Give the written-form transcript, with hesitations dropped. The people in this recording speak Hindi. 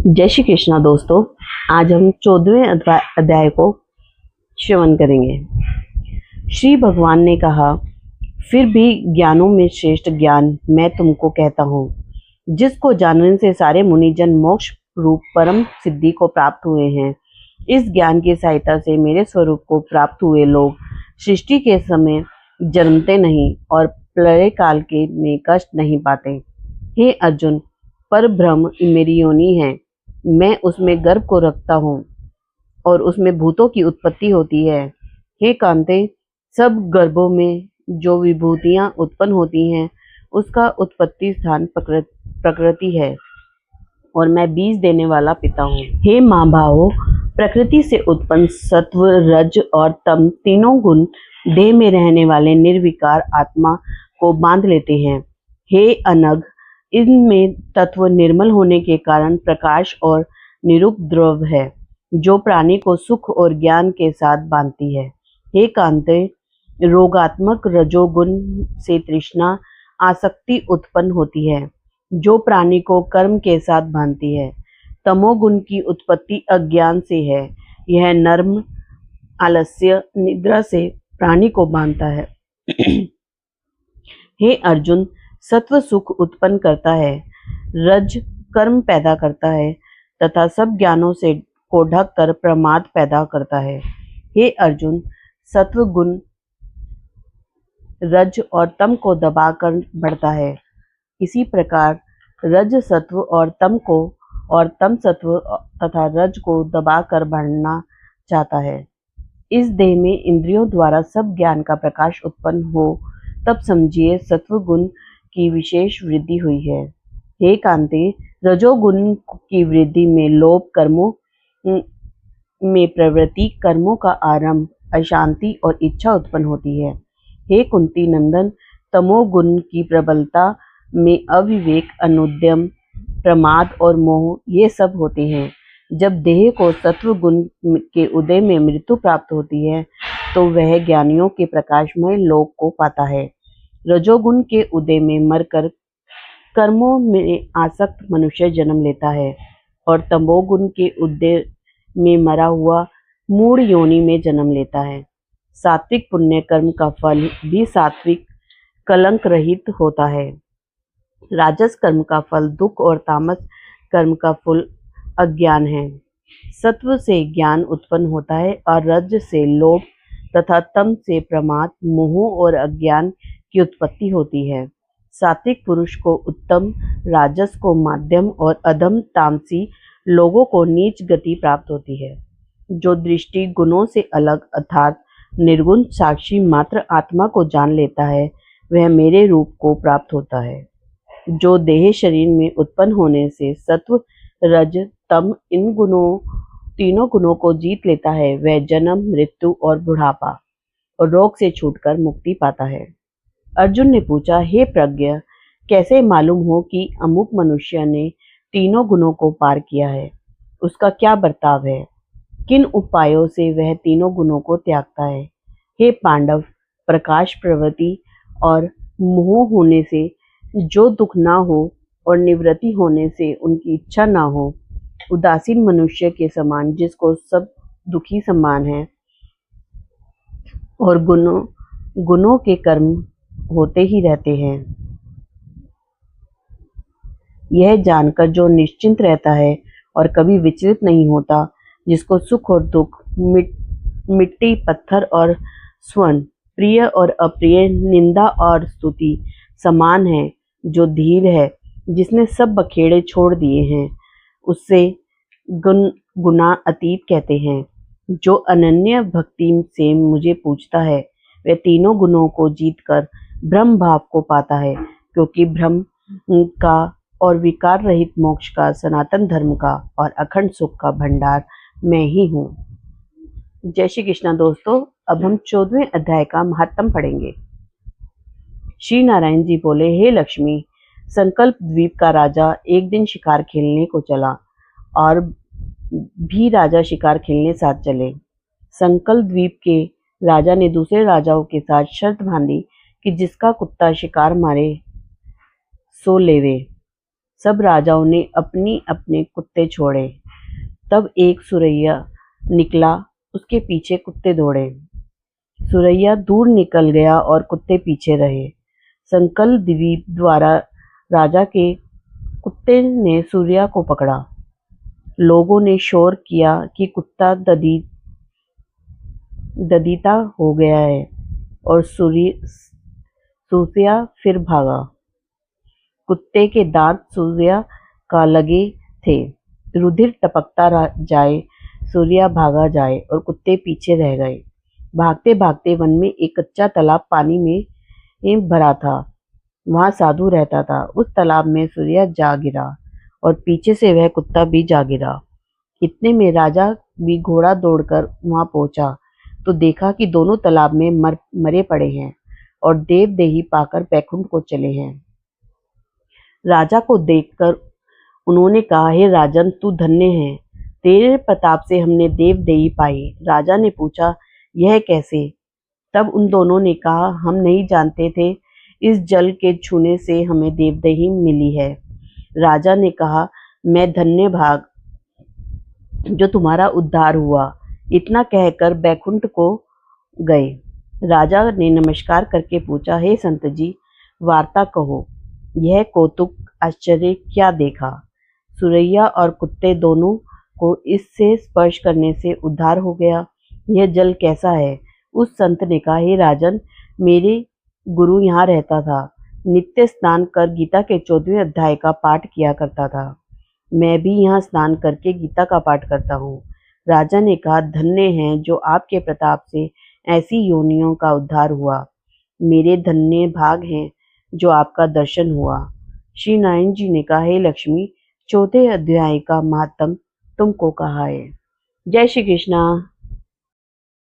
जय श्री कृष्णा दोस्तों। आज हम 14वें अध्याय को श्रवण करेंगे। श्री भगवान ने कहा, फिर भी ज्ञानों में श्रेष्ठ ज्ञान मैं तुमको कहता हूँ, जिसको जानने से सारे मुनिजन मोक्ष रूप परम सिद्धि को प्राप्त हुए हैं। इस ज्ञान की सहायता से मेरे स्वरूप को प्राप्त हुए लोग सृष्टि के समय जन्मते नहीं और प्रलय काल के में कष्ट नहीं पाते। हे अर्जुन, पर ब्रह्म मेरी योनि है, मैं उसमें गर्भ को रखता हूँ और उसमें भूतों की उत्पत्ति होती है। हे कांते, सब गर्भों में जो विभूतियां उत्पन्न होती हैं उसका उत्पत्ति स्थान प्रकृति है और मैं बीज देने वाला पिता हूँ। हे माँ भावो, प्रकृति से उत्पन्न सत्व, रज और तम तीनों गुण देह में रहने वाले निर्विकार आत्मा को बांध लेते हैं। हे अनग, इनमें तत्व निर्मल होने के कारण प्रकाश और निरूप द्रव है, जो प्राणी को सुख और ज्ञान के साथ बांधती है। हे कांते, रोगात्मक रजोगुण से तृष्णा आसक्ति उत्पन्न होती है, जो प्राणी को कर्म के साथ बांधती है। तमोगुण की उत्पत्ति अज्ञान से है, यह नर्म आलस्य निद्रा से प्राणी को बांधता है। हे अर्जुन, सत्व सुख उत्पन्न करता है, रज कर्म पैदा करता है तथा सब ज्ञानों से को ढक कर प्रमाद पैदा करता है। हे अर्जुन, सत्व गुण रज और तम को दबाकर बढ़ता है, इसी प्रकार रज सत्व और तम को और तम सत्व तथा रज को दबाकर बढ़ना चाहता है। इस देह में इंद्रियों द्वारा सब ज्ञान का प्रकाश उत्पन्न हो, तब समझिए सत्व गुण की विशेष वृद्धि हुई है। हे कांते, रजोगुण की वृद्धि में लोभ, कर्मों में प्रवृत्ति, कर्मों का आरंभ, अशांति और इच्छा उत्पन्न होती है। हे कुंती नंदन, तमोगुण की प्रबलता में अविवेक, अनुद्यम, प्रमाद और मोह ये सब होते हैं। जब देह को सत्व गुण के उदय में मृत्यु प्राप्त होती है, तो वह ज्ञानियों के प्रकाशमय लोक को पाता है। रजोगुण के उदय में मरकर कर्मों में आसक्त मनुष्य जन्म लेता है और तमोगुण के उदय में मरा हुआ मूढ़ योनि में जन्म लेता है। सात्विक पुण्य कर्म का फल भी सात्विक कलंक रहित होता है। राजस कर्म का फल दुख और तामस कर्म का फल अज्ञान है। सत्व से ज्ञान उत्पन्न होता है और रज से लोभ तथा तम से प्रमाद, मोह और अज्ञान की उत्पत्ति होती है। सात्विक पुरुष को उत्तम, राजस को माध्यम और अधम तामसी लोगों को नीच गति प्राप्त होती है। जो दृष्टि गुणों से अलग अर्थात निर्गुण साक्षी मात्र आत्मा को जान लेता है, वह मेरे रूप को प्राप्त होता है। जो देह शरीर में उत्पन्न होने से सत्व, रज, तम इन तीनों गुणों को जीत लेता है, वह जन्म, मृत्यु और बुढ़ापा और रोग से छूटकर मुक्ति पाता है। अर्जुन ने पूछा, हे प्रज्ञ, कैसे मालूम हो कि अमुक मनुष्य ने तीनों गुणों को पार किया है? उसका क्या बर्ताव है? किन उपायों से वह तीनों गुणों को त्यागता है? हे पांडव, प्रकाश, प्रवृत्ति और मोह होने से जो दुख ना हो और निवृत्ति होने से उनकी इच्छा ना हो, उदासीन मनुष्य के समान जिसको सब दुखी समान है और गुणों के कर्म होते ही रहते हैं, यह जानकर जो निश्चिंत रहता है और कभी विचलित नहीं होता, जिसको सुख और दुख, मिट्टी, पत्थर और स्वर्ण, प्रिय और अप्रिय, निंदा और स्तुति समान है, जो धीर है, जिसने सब बखेड़े छोड़ दिए हैं, उससे गुना अतीत कहते हैं। जो अनन्य भक्ति से मुझे पूछता है, वह तीनों गुणों को जीतकर ब्रह्म भाव को पाता है, क्योंकि ब्रह्म का और विकार रहित मोक्ष का, सनातन धर्म का और अखंड सुख का भंडार मैं ही हूँ। जय श्री कृष्णा दोस्तों। अब हम 14वें अध्याय का महात्म पढ़ेंगे। श्री नारायण जी बोले, हे लक्ष्मी, संकल्प द्वीप का राजा एक दिन शिकार खेलने को चला और भी राजा शिकार खेलने साथ चले। संकल्प द्वीप के राजा ने दूसरे राजाओं के साथ शर्त बांधी कि जिसका कुत्ता शिकार मारे सो लेवे। सब राजाओं ने अपनी अपने कुत्ते छोड़े। तब एक सुरैया निकला, उसके पीछे कुत्ते दौड़े। सुरैया दूर निकल गया और कुत्ते पीछे रहे। संकल द्वीप द्वारा राजा के कुत्ते ने सूर्या को पकड़ा। लोगों ने शोर किया कि कुत्ता ददीता हो गया है और सूर्या फिर भागा। कुत्ते के दांत सूर्या का लगे थे। रुधिर टपकता जाए, सूर्या भागा जाए और कुत्ते पीछे रह गए। भागते भागते वन में एक कच्चा तालाब पानी में भरा था। वहां साधु रहता था। उस तालाब में सूर्या जा गिरा और पीछे से वह कुत्ता भी जा गिरा। इतने में राजा भी घोड़ा दौड़कर वहां पहुंचा तो देखा कि दोनों तालाब में मरे पड़े हैं और देवदेही पाकर बैकुंठ को चले हैं। राजा को देखकर उन्होंने कहा, हे राजन, तू धन्य है, तेरे प्रताप से हमने देवदेही पाई। राजा ने पूछा, यह कैसे? तब उन दोनों ने कहा, हम नहीं जानते थे, इस जल के छूने से हमें देवदेही मिली है। राजा ने कहा, मैं धन्य भाग जो तुम्हारा उद्धार हुआ। इतना कहकर बैकुंठ को गए। राजा ने नमस्कार करके पूछा, हे संत जी, वार्ता कहो, यह कौतुक आश्चर्य क्या देखा? सुरैया और कुत्ते दोनों को इससे स्पर्श करने से उद्धार हो गया। यह जल कैसा है? उस संत ने कहा, हे राजन, मेरे गुरु यहाँ रहता था, नित्य स्नान कर गीता के 14वें अध्याय का पाठ किया करता था। मैं भी यहाँ स्नान करके गीता का पाठ करता हूँ। राजा ने कहा, धन्य हैं जो आपके प्रताप से ऐसी योनियों का उद्धार हुआ। मेरे धन्य भाग हैं जो आपका दर्शन हुआ। श्री नारायण जी ने कहा, हे लक्ष्मी, 4थे अध्याय का महात्म तुमको कहा है। जय श्री कृष्णा।